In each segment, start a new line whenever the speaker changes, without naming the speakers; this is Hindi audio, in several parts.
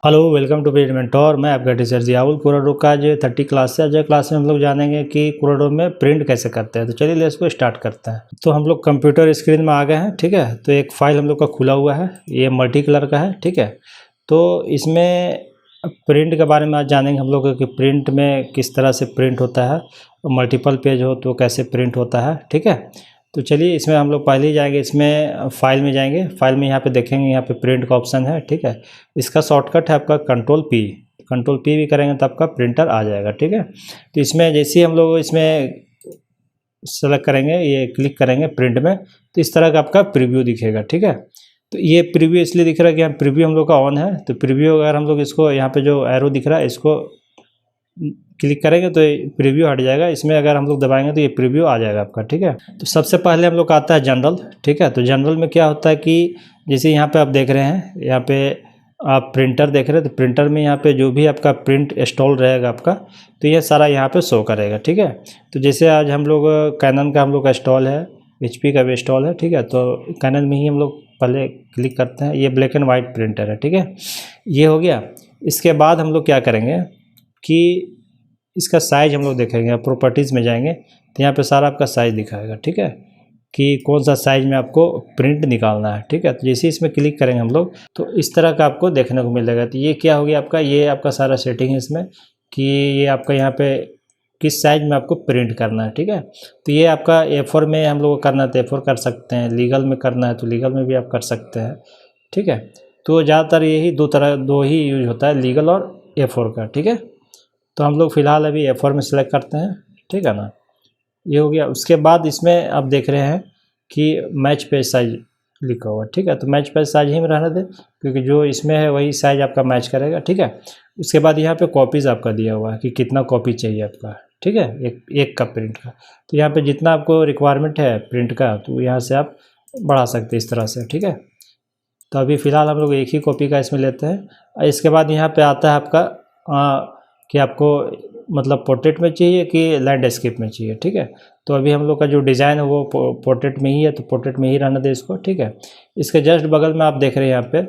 Hello, welcome to Page Mentor. मैं आपका टीचर जियाउल कुराडो का जो 30 क्लास है। आज क्लास में हम लोग जानेंगे कि कुराडो में प्रिंट कैसे करते हैं। तो चलिए इसको स्टार्ट करते हैं। तो हम लोग कंप्यूटर स्क्रीन में आ गए हैं। ठीक है, तो एक फाइल हम लोग का खुला हुआ है, ये मल्टी कलर का है। ठीक है, तो इसमें प्रिंट के बारे में आज जानेंगे हम लोग कि प्रिंट में किस तरह से प्रिंट होता है, मल्टीपल पेज हो तो कैसे प्रिंट होता है। ठीक है, तो चलिए इसमें हम लोग पहले ही जाएंगे, इसमें फाइल में जाएंगे। फाइल में यहाँ पे देखेंगे, यहाँ पे प्रिंट का ऑप्शन है। ठीक है, इसका शॉर्टकट है आपका कंट्रोल पी भी करेंगे तो आपका प्रिंटर आ जाएगा। ठीक है, तो इसमें जैसे ही हम लोग इसमें सेलेक्ट करेंगे, ये क्लिक करेंगे प्रिंट में, तो इस तरह का आपका प्रीव्यू दिखेगा। ठीक है, तो ये प्रीव्यू इसलिए दिख रहा है कि यहाँ प्रीव्यू हम लोग का ऑन है। तो प्रीव्यू अगर हम लोग इसको, यहाँ पे जो एरो दिख रहा है, इसको क्लिक करेंगे तो प्रीव्यू हट जाएगा। इसमें अगर हम लोग दबाएंगे तो ये प्रीव्यू आ जाएगा आपका। ठीक है, तो सबसे पहले हम लोग का आता है जनरल। ठीक है, तो जनरल में क्या होता है कि जैसे यहाँ पे आप देख रहे हैं, यहाँ पे आप प्रिंटर देख रहे हैं, तो प्रिंटर में यहाँ पे जो भी आपका प्रिंट इंस्टॉल रहेगा आपका, तो ये सारा यहाँ पे शो करेगा। ठीक है, तो जैसे आज हम लोग कैनन का हम लोग का इंस्टॉल है, HP का भी इंस्टॉल है। ठीक है, तो कैनन में ही हम लोग पहले क्लिक करते हैं। ये ब्लैक एंड वाइट प्रिंटर है। ठीक है, ये हो गया। इसके बाद हम लोग क्या करेंगे कि इसका साइज़ हम लोग देखेंगे। प्रॉपर्टीज़ में जाएंगे तो यहाँ पे सारा आपका साइज़ दिखाएगा। ठीक है, कि कौन सा साइज़ में आपको प्रिंट निकालना है। ठीक है, तो जैसे इसमें क्लिक करेंगे हम लोग तो इस तरह का आपको देखने को मिलेगा। तो ये क्या हो गया आपका, ये आपका सारा सेटिंग है इसमें कि ये आपका यहाँ पे किस साइज़ में आपको प्रिंट करना है। ठीक है, तो ये आपका A4 में हम लोग को करना है तो A4 कर सकते हैं, लीगल में करना है तो लीगल में भी आप कर सकते हैं। ठीक है, तो ज़्यादातर यही दो ही यूज होता है, लीगल और A4 का। ठीक है, तो हम लोग फ़िलहाल अभी A4 में सेलेक्ट करते हैं। ठीक है ना, ये हो गया। उसके बाद इसमें आप देख रहे हैं कि मैच पेज साइज लिखा हुआ है। ठीक है, तो मैच पेज साइज ही में रहने दें क्योंकि जो इसमें है वही साइज आपका मैच करेगा। ठीक है, उसके बाद यहाँ पे कॉपीज़ आपका दिया हुआ है कि कितना कॉपी चाहिए आपका। ठीक है, एक का प्रिंट का, तो यहाँ पे जितना आपको रिक्वायरमेंट है प्रिंट का तो यहाँ से आप बढ़ा सकते हैं इस तरह से। ठीक है, तो अभी फ़िलहाल हम लोग एक ही कॉपी का इसमें लेते हैं। इसके बाद यहाँ पे आता है आपका कि आपको मतलब पोर्ट्रेट में चाहिए कि लैंडस्केप में चाहिए। ठीक है, तो अभी हम लोग का जो डिज़ाइन है वो पोर्ट्रेट में ही है, तो पोर्ट्रेट में ही रहने दें इसको। ठीक है, इसके जस्ट बगल में आप देख रहे हैं यहाँ पे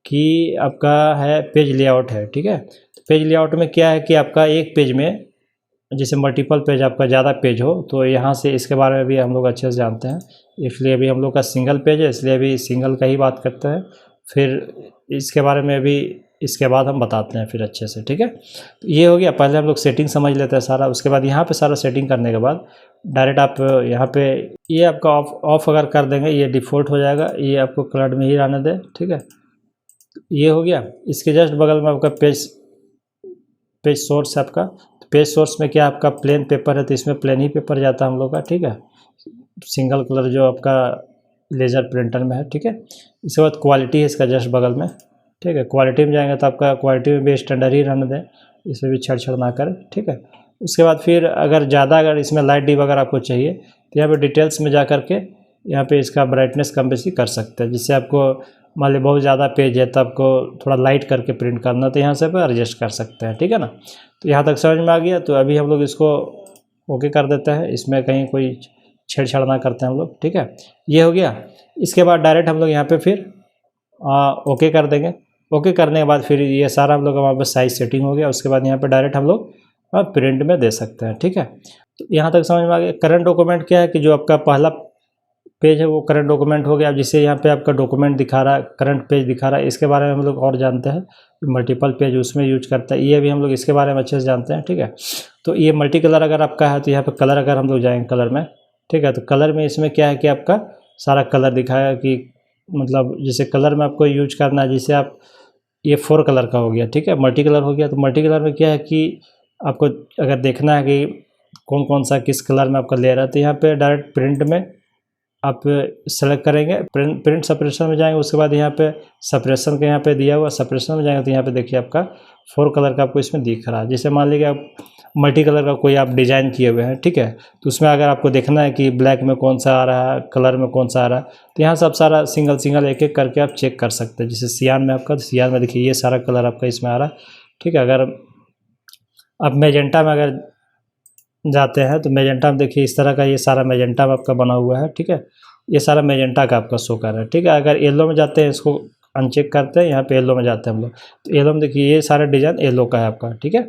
कि आपका है पेज लेआउट है। ठीक है, तो पेज लेआउट में क्या है कि आपका एक पेज में जैसे मल्टीपल पेज, आपका ज़्यादा पेज हो तो यहाँ से इसके बारे में भी हम लोग अच्छे से जानते हैं। इसलिए अभी हम लोग का सिंगल पेज है, इसलिए अभी सिंगल का ही बात करते हैं। फिर इसके बारे में भी इसके बाद हम बताते हैं फिर अच्छे से। ठीक है, तो ये हो गया। पहले हम लोग सेटिंग समझ लेते हैं सारा। उसके बाद यहाँ पे सारा सेटिंग करने के बाद डायरेक्ट आप यहाँ पे ये आपका ऑफ अगर कर देंगे ये डिफ़ॉल्ट हो जाएगा, ये आपको कलर में ही रहने दें। ठीक है, ये हो गया। इसके जस्ट बगल में आपका पेज सोर्स है आपका। पेज सोर्स में क्या आपका प्लेन पेपर है तो इसमें प्लेन ही पेपर जाता है हम लोग का। ठीक है, सिंगल कलर जो आपका लेज़र प्रिंटर में है। ठीक है, इसके बाद क्वालिटी है इसका जस्ट बगल में। ठीक है, क्वालिटी में जाएंगे तो आपका क्वालिटी में भी स्टैंडर्ड ही रहने दें, इसमें भी छेड़छाड़ ना करें। ठीक है, उसके बाद फिर अगर इसमें लाइट डिप अगर आपको चाहिए तो यहाँ पे डिटेल्स में जा करके यहाँ पे इसका ब्राइटनेस कम बेसी कर सकते हैं। जिससे आपको मान ली बहुत ज़्यादा पेज है तो आपको थोड़ा लाइट करके प्रिंट करना तो यहाँ से एडजस्ट कर सकते हैं। ठीक है ना, तो यहाँ तक समझ में आ गया। तो अभी हम लोग इसको ओके कर देते हैं, इसमें कहीं कोई छेड़छाड़ ना करते हैं हम लोग। ठीक है, ये हो गया। इसके बाद डायरेक्ट हम लोग यहाँ पे फिर ओके कर देंगे। ओके करने के बाद फिर ये सारा हम लोग हमारे पास साइज सेटिंग हो गया। उसके बाद यहाँ पे डायरेक्ट हम लोग प्रिंट में दे सकते हैं। ठीक है, तो यहाँ तक समझ में आ गया। करंट डॉक्यूमेंट क्या है कि जो आपका पहला पेज है वो करंट डॉक्यूमेंट हो गया। जिससे यहाँ पे आपका डॉक्यूमेंट दिखा रहा है, करंट पेज दिखा रहा है। इसके बारे में हम लोग और जानते हैं, मल्टीपल पेज उसमें यूज करता है, ये भी हम लोग इसके बारे में अच्छे से जानते हैं। ठीक है, तो ये मल्टी कलर अगर आपका है तो यहाँ पे कलर अगर हम लोग जाएंगे कलर में। ठीक है, तो कलर में इसमें क्या है कि आपका सारा कलर दिखाएगा कि मतलब जैसे कलर में आपको यूज करना है। जैसे आप ये 4 कलर का हो गया। ठीक है, मल्टी कलर हो गया। तो मल्टी कलर में क्या है कि आपको अगर देखना है कि कौन कौन सा किस कलर में आपका ले रहा है तो यहाँ पे डायरेक्ट प्रिंट में आप सेलेक्ट करेंगे, प्रिंट सेपरेशन में जाएंगे। उसके बाद यहाँ पे सेपरेशन का यहाँ पे दिया हुआ, सेपरेशन में जाएंगे तो यहाँ पे देखिए आपका 4 कलर का आपको इसमें दिख रहा है। जैसे मान लीजिए आप मल्टी कलर का कोई आप डिज़ाइन किए हुए हैं। ठीक है, तो उसमें अगर आपको देखना है कि ब्लैक में कौन सा आ रहा है, कलर में कौन सा आ रहा है, तो यहाँ से आप सारा सिंगल सिंगल एक एक करके आप चेक कर सकते हैं। जैसे सियान में आपका, तो सियान में देखिए ये सारा कलर आपका इसमें आ रहा है। ठीक है, अगर आप मेजेंटा में अगर जाते हैं तो मेजेंटा में देखिए इस तरह का ये सारा मेजेंटा में आपका बना हुआ है। ठीक है, ये सारा मेजेंटा का आपका शो कर रहा है। ठीक है, अगर येलो में जाते हैं इसको अनचेक करते हैं, यहाँ पे येलो में जाते हैं हम लोग। तो येलो में देखिए ये सारा डिज़ाइन येलो का है आपका, ठीक है।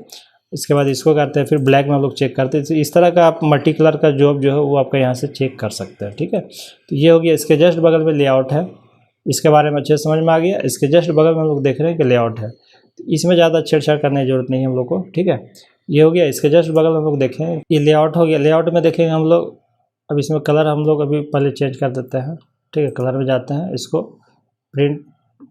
इसके बाद इसको करते हैं, फिर ब्लैक में हम लोग चेक करते हैं। तो इस तरह का आप मल्टी कलर का जॉब जो है वो आपका यहाँ से चेक कर सकते हैं, ठीक है। तो ये हो गया। इसके जस्ट बगल में लेआउट है, इसके बारे में अच्छे से समझ में आ गया। इसके जस्ट बगल में हम लोग देख रहे हैं कि लेआउट है, तो इसमें ज़्यादा छेड़छाड़ करने की जरूरत नहीं है हम लोग को, ठीक है। ये हो गया। इसके जस्ट बगल में हम लोग देखें, ये लेआउट हो गया। लेआउट में देखेंगे हम लोग, अब इसमें कलर हम लोग अभी पहले चेंज कर देते हैं, ठीक है। कलर में जाते हैं, इसको प्रिंट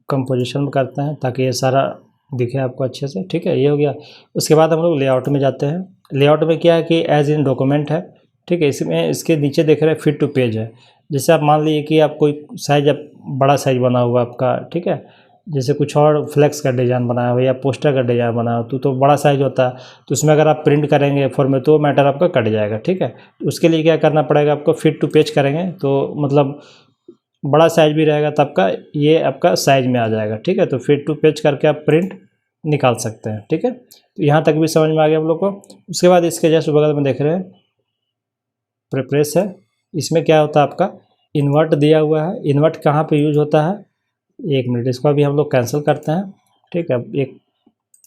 कंपोजिशन में करते हैं ताकि ये सारा दिखे आपको अच्छे से, ठीक है। ये हो गया। उसके बाद हम लोग लेआउट में जाते हैं। लेआउट में क्या है कि एज इन डॉक्यूमेंट है, ठीक है। इसमें इसके नीचे देख रहे हैं फिट टू पेज है। जैसे आप मान लीजिए कि आप कोई साइज, अब बड़ा साइज बना हुआ आपका, ठीक है। जैसे कुछ और फ्लेक्स का डिज़ाइन बनाया हो या पोस्टर का डिज़ाइन बनाया हो तो बड़ा साइज होता है, तो उसमें अगर आप प्रिंट करेंगे फॉर में तो मैटर आपका कट जाएगा, ठीक है। तो उसके लिए क्या करना पड़ेगा आपको, फिट टू पेज करेंगे तो मतलब बड़ा साइज भी रहेगा तब का ये आपका साइज में आ जाएगा, ठीक है। तो फिट टू पेज करके आप प्रिंट निकाल सकते हैं, ठीक है। तो यहाँ तक भी समझ में आ गया हम लोग को। उसके बाद इसके जस्ट बगल में देख रहे हैं प्रेप्रेस है। इसमें क्या होता है आपका इन्वर्ट दिया हुआ है। इन्वर्ट कहाँ पे यूज होता है, एक मिनट, इसको अभी हम लोग कैंसिल करते हैं, ठीक है। एक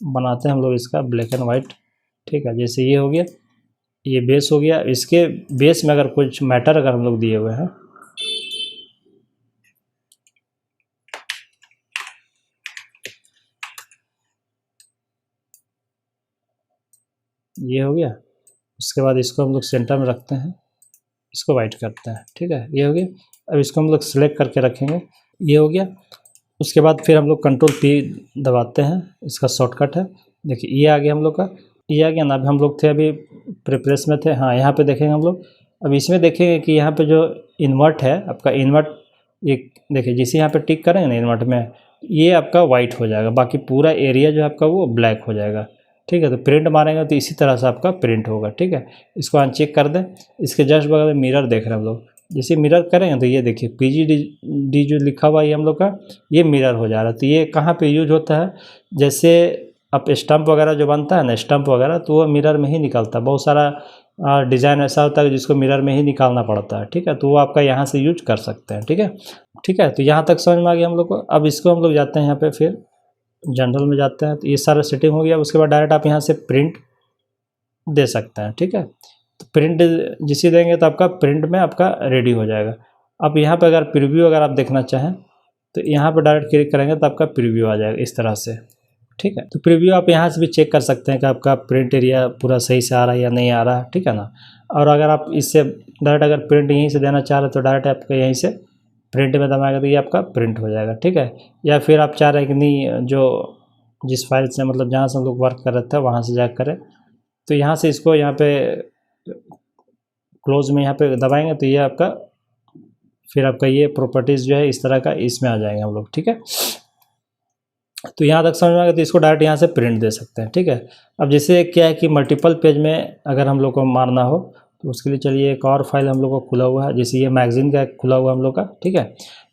बनाते हैं हम लोग इसका ब्लैक एंड वाइट, ठीक है। जैसे ये हो गया, ये बेस हो गया। इसके बेस में अगर कुछ मैटर अगर हम लोग दिए हुए हैं, ये हो गया। उसके बाद इसको हम लोग सेंटर में रखते हैं, इसको वाइट करते हैं, ठीक है। ये हो गया। अब इसको हम लोग सिलेक्ट करके रखेंगे, ये हो गया। उसके बाद फिर हम लोग कंट्रोल पी दबाते हैं, इसका शॉर्टकट है। देखिए ये आ गया हम लोग का, ये आ गया ना। अभी हम लोग थे अभी प्रेप्रेस में थे, हाँ यहाँ पे देखेंगे हम लोग। अब इसमें देखेंगे कि यहाँ पे जो इन्वर्ट है आपका, इन्वर्ट एक देखिए जिसे यहाँ पे टिक करेंगे ना इन्वर्ट में, ये आपका वाइट हो जाएगा, बाकी पूरा एरिया जो है आपका वो ब्लैक हो जाएगा, ठीक है। तो प्रिंट मारेंगे तो इसी तरह से आपका प्रिंट होगा, ठीक है। इसको अनचेक कर दें। इसके जस्ट बगल में मिरर देख रहे हैं हम लोग, जैसे मिरर करेंगे तो ये देखिए PGD जो लिखा हुआ है हम लोग का, ये मिरर हो जा रहा है। तो ये कहाँ पे यूज होता है, जैसे अब स्टम्प वगैरह जो बनता है ना, स्टम्प वगैरह, तो वो मिरर में ही निकलता है। बहुत सारा डिज़ाइन ऐसा होता है जिसको मिरर में ही निकालना पड़ता है, ठीक है। तो वो आपका यहाँ से यूज कर सकते हैं, ठीक है, ठीक है। तो यहाँ तक समझ में आ गया हम लोग को। अब इसको हम लोग जाते हैं यहाँ पे, फिर जनरल में जाते हैं। तो ये सारा सेटिंग हो गया। उसके बाद डायरेक्ट आप यहाँ से प्रिंट दे सकते हैं, ठीक है। तो प्रिंट जिसे देंगे तो आपका प्रिंट में आपका रेडी हो जाएगा। अब यहाँ पे अगर प्रीव्यू अगर आप देखना चाहें तो यहाँ पे डायरेक्ट क्लिक करेंगे तो आपका प्रीव्यू आ जाएगा इस तरह से, ठीक है। तो प्रीव्यू आप यहाँ से भी चेक कर सकते हैं कि आपका प्रिंट एरिया पूरा सही से आ रहा है या नहीं आ रहा है, ठीक है ना। और अगर आप इससे डायरेक्ट अगर प्रिंट यहीं से देना चाह रहे हैं तो डायरेक्ट आपका यहीं से प्रिंट में दबाएगा तो ये आपका प्रिंट हो जाएगा, ठीक है। या फिर आप चाह रहे हैं कि नहीं जो जिस फाइल से मतलब जहाँ से हम लोग वर्क कर रहे थे वहाँ से जा करें, तो यहाँ से इसको यहाँ पे क्लोज में यहाँ पे दबाएंगे तो ये आपका फिर आपका ये प्रॉपर्टीज़ जो है इस तरह का इसमें आ जाएंगे हम लोग, ठीक है। तो यहाँ तक समझ में आ गया। तो इसको डायरेक्ट यहाँ से प्रिंट दे सकते हैं, ठीक है। अब जैसे क्या है कि मल्टीपल पेज में अगर हम लोग को मारना हो तो उसके लिए चलिए एक और फाइल हम लोग को खुला हुआ है, जैसे ये मैगज़ीन का खुला हुआ हम लोग का, ठीक है।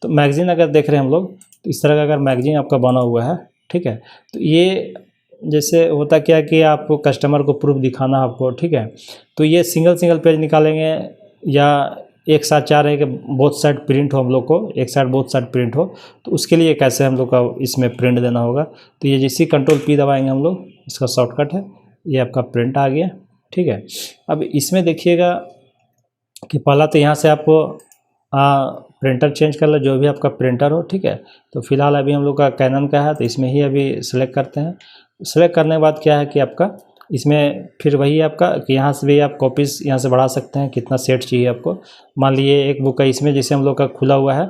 तो मैगज़ीन अगर देख रहे हैं हम लोग तो इस तरह का अगर मैगज़ीन आपका बना हुआ है, ठीक है। तो ये जैसे होता क्या है कि आपको कस्टमर को प्रूफ दिखाना है आपको, ठीक है। तो ये सिंगल सिंगल पेज निकालेंगे या एक साथ चाह रहे हैं कि बोथ साइड प्रिंट हो, हम लोग को एक साइड बोथ साइड प्रिंट हो, तो उसके लिए कैसे हम लोग का इसमें प्रिंट देना होगा। तो ये जैसे कंट्रोल P दबाएंगे हम लोग, इसका शॉर्टकट है, ये आपका प्रिंट आ गया, ठीक है। अब इसमें देखिएगा कि पहला तो यहाँ से आपको प्रिंटर चेंज कर लो, जो भी आपका प्रिंटर हो, ठीक है। तो फिलहाल अभी हम लोग का कैनन का है तो इसमें ही अभी सेलेक्ट करते हैं। सेलेक्ट करने के बाद क्या है कि आपका इसमें फिर वही आपका कि यहाँ से भी आप कॉपीज़ यहाँ से बढ़ा सकते हैं, कितना सेट चाहिए आपको। मान लीजिए एक बुक है इसमें जैसे हम लोग का खुला हुआ है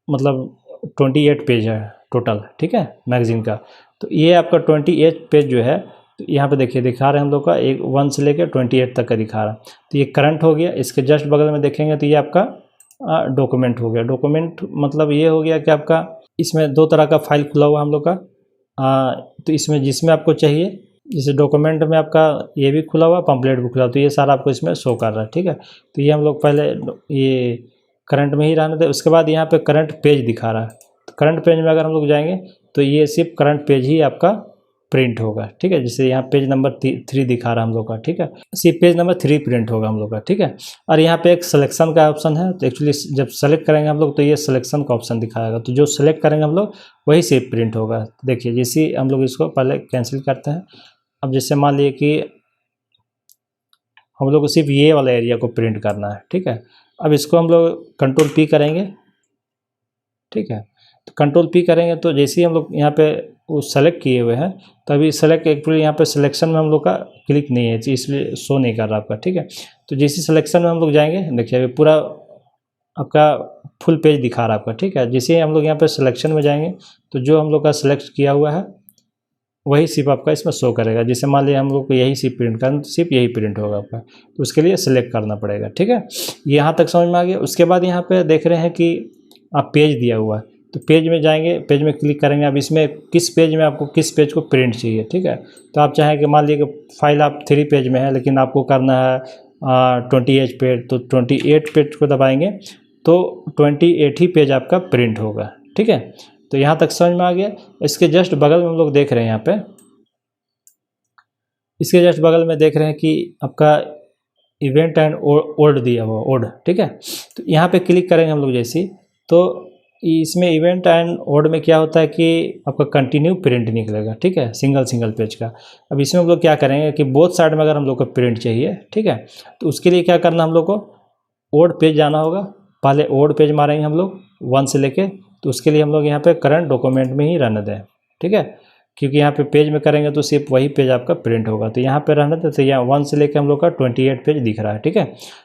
मतलब 28 पेज है टोटल, ठीक है, मैगज़ीन का। तो ये आपका 28 पेज जो है, तो यहाँ पे देखिए दिखा रहे हैं हम लोग का 1 से लेकर 28 तक का दिखा रहा है। तो ये करंट हो गया। इसके जस्ट बगल में देखेंगे तो ये आपका डॉक्यूमेंट हो गया। डॉक्यूमेंट मतलब ये हो गया कि आपका इसमें 2 तरह का फाइल खुला हुआ हम लोग का। तो इसमें जिसमें आपको चाहिए, जैसे डॉक्यूमेंट में आपका ये भी खुला हुआ, पम्पलेट भी खुला हुआ, तो ये सारा आपको इसमें शो कर रहा है, ठीक है। तो ये हम लोग पहले ये करंट में ही रहने दें। उसके बाद यहाँ पे करंट पेज दिखा रहा है। तो करंट पेज में अगर हम लोग जाएंगे तो ये सिर्फ करंट पेज ही आपका प्रिंट होगा, ठीक है। जैसे यहाँ पेज नंबर 3 दिखा रहा है हम लोग का, ठीक है, इसी पेज नंबर 3 प्रिंट होगा हम लोग का, ठीक है। और यहाँ पे एक सिलेक्शन का ऑप्शन है, तो एक्चुअली जब सेलेक्ट करेंगे हम लोग तो ये सिलेक्शन का ऑप्शन दिखाएगा, तो जो सेलेक्ट करेंगे हम लोग वही से प्रिंट होगा। देखिए जैसे हम लोग इसको पहले कैंसिल करते हैं। अब जैसे मान लीजिए कि हम लोग को सिर्फ ये वाला एरिया को प्रिंट करना है, ठीक है। अब इसको हम लोग कंट्रोल P करेंगे, ठीक है। तो कंट्रोल P करेंगे तो जैसे ही हम लोग यहाँ पे वो सेलेक्ट किए हुए हैं, तो अभी सेलेक्ट एक्चुअली यहाँ पे सिलेक्शन में हम लोग का क्लिक नहीं है, इसलिए शो नहीं कर रहा आपका, ठीक है। तो जैसे सिलेक्शन में हम लोग जाएंगे, देखिए अभी पूरा आपका फुल पेज दिखा रहा है आपका, ठीक है। जैसे ही हम लोग यहाँ पे सिलेक्शन में जाएंगे तो जो हम लोग का सिलेक्ट किया हुआ है वही सिर्फ आपका इसमें शो करेगा। जैसे मान लीजिए हम लोग को यही सिर्फ प्रिंट करना, तो सिर्फ यही प्रिंट होगा आपका, तो उसके लिए सिलेक्ट करना पड़ेगा, ठीक है। यहाँ तक समझ में आ गया। उसके बाद यहाँ पे देख रहे हैं कि आप पेज दिया हुआ है, तो पेज में जाएंगे, पेज में क्लिक करेंगे। अब इसमें किस पेज में आपको किस पेज को प्रिंट चाहिए, ठीक है। तो आप चाहें कि मान लीजिए कि फाइल आप 3 पेज में है, लेकिन आपको करना है 28 पेज, तो 28 पेज को दबाएंगे तो 28 ही पेज आपका प्रिंट होगा, ठीक है। तो यहाँ तक समझ में आ गया। इसके जस्ट बगल में हम लोग देख रहे हैं, यहाँ पे इसके जस्ट बगल में देख रहे हैं कि आपका इवेंट एंड ओल्ड दिया हुआ ओल्ड, ठीक है। तो यहाँ पे क्लिक करेंगे हम लोग जैसे, तो इसमें इवेंट एंड ओल्ड में क्या होता है कि आपका कंटिन्यू प्रिंट निकलेगा, ठीक है, सिंगल पेज का। अब इसमें हम लोग क्या करेंगे कि बोथ साइड में अगर हम लोग को प्रिंट चाहिए, ठीक है, तो उसके लिए क्या करना हम लोग को ओल्ड पेज जाना होगा। पहले ओल्ड पेज मारेंगे हम लोग 1 से लेके, तो उसके लिए हम लोग यहाँ पे करंट डॉक्यूमेंट में ही रहने दें, ठीक है, क्योंकि यहाँ पे पेज में करेंगे तो सिर्फ वही पेज आपका प्रिंट होगा। तो यहाँ पे रहने दें, तो यहाँ 1 से लेके हम लोग का 28 पेज दिख रहा है, ठीक है।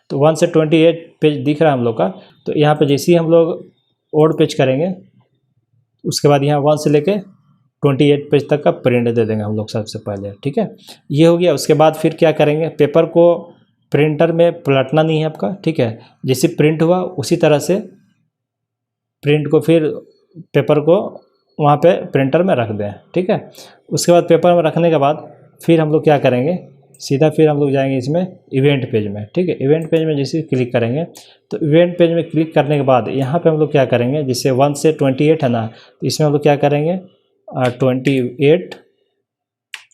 तो 1 से 28 पेज दिख रहा है हम लोग का। तो यहाँ पे जैसे ही हम लोग ओल्ड पेज करेंगे, उसके बाद यहाँ 1 से लेके 28 पेज तक का प्रिंट दे देंगे हम लोग सबसे पहले, ठीक है। ये हो गया। उसके बाद फिर क्या करेंगे, पेपर को प्रिंटर में पलटना नहीं है आपका, ठीक है। जैसे प्रिंट हुआ उसी तरह से प्रिंट को फिर पेपर को वहाँ पे प्रिंटर में रख दें, ठीक है। उसके बाद पेपर में रखने के बाद फिर हम लोग क्या करेंगे, सीधा फिर हम लोग जाएंगे इसमें इवेंट पेज में, ठीक है। इवेंट पेज में जैसे क्लिक करेंगे, तो इवेंट पेज में क्लिक करने के बाद यहाँ पे हम लोग क्या करेंगे, जैसे 1 से 28 है ना, तो इसमें हम लोग क्या करेंगे 28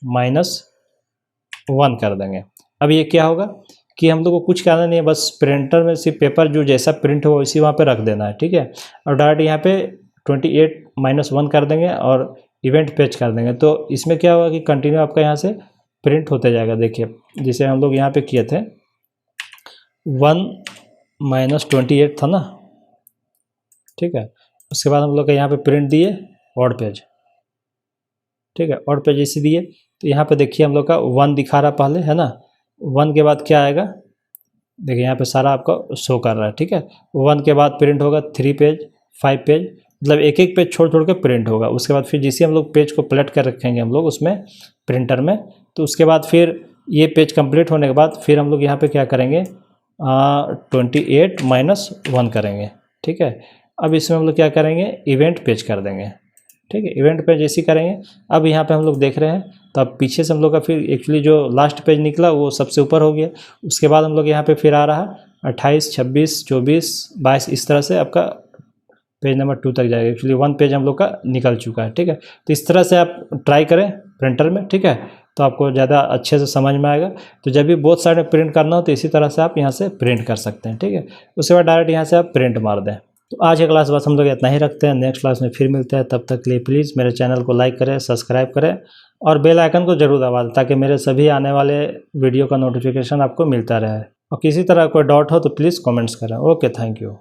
- 1 कर देंगे। अब ये क्या होगा कि हम लोग को कुछ करना नहीं है, बस प्रिंटर में सिर्फ पेपर जो जैसा प्रिंट हो उसी वहाँ पे रख देना है, ठीक है। और डायरेक्ट यहाँ पे 28 - 1 कर देंगे और इवेंट पेज कर देंगे। तो इसमें क्या होगा कि कंटिन्यू आपका यहाँ से प्रिंट होते जाएगा। देखिए जैसे हम लोग यहाँ पे किए थे 1 - 28 था ना, ठीक है। उसके बाद हम लोग यहाँ पे प्रिंट दिए ऑड पेज, ठीक है। ऑड पेज जैसे दिए तो यहाँ पे देखिए हम लोग का 1 दिखा रहा पहले, है ना। 1 के बाद क्या आएगा, देखिए यहाँ पे सारा आपको शो कर रहा है, ठीक है। 1 के बाद प्रिंट होगा 3 पेज 5 पेज, मतलब एक एक पेज छोड़ छोड़ के प्रिंट होगा। उसके बाद फिर जिसे हम लोग पेज को पलट कर रखेंगे हम लोग उसमें प्रिंटर में, तो उसके बाद फिर ये पेज कंप्लीट होने के बाद फिर हम लोग यहाँ पे क्या करेंगे 28 - 1 करेंगे, ठीक है। अब इसमें हम लोग क्या करेंगे इवेंट पेज कर देंगे, ठीक है। इवेंट पेज जैसे करेंगे, अब यहाँ पे हम लोग देख रहे हैं, तो अब पीछे से हम लोग का फिर एक्चुअली जो लास्ट पेज निकला वो सबसे ऊपर हो गया। उसके बाद हम लोग यहाँ पे फिर आ रहा है 28 26 24 22, इस तरह से आपका पेज नंबर 2 तक जाएगा। एक्चुअली 1 पेज हम लोग का निकल चुका है, ठीक है। तो इस तरह से आप ट्राई करें प्रिंटर में, ठीक है, तो आपको ज़्यादा अच्छे से समझ में आएगा। तो जब भी बोथ साइड में प्रिंट करना हो तो इसी तरह से आप यहाँ से प्रिंट कर सकते हैं, ठीक है। उसके बाद डायरेक्ट यहाँ से आप प्रिंट मार दें। तो आज की क्लास बस हम लोग इतना ही रखते हैं, नेक्स्ट क्लास में फिर मिलते हैं। तब तक के लिए प्लीज़ मेरे चैनल को लाइक करें, सब्सक्राइब करें और बेल आइकन को जरूर दबा दें, ताकि मेरे सभी आने वाले वीडियो का नोटिफिकेशन आपको मिलता रहे। और किसी तरह कोई डाउट हो तो प्लीज़ कमेंट्स करें। Okay, thank you.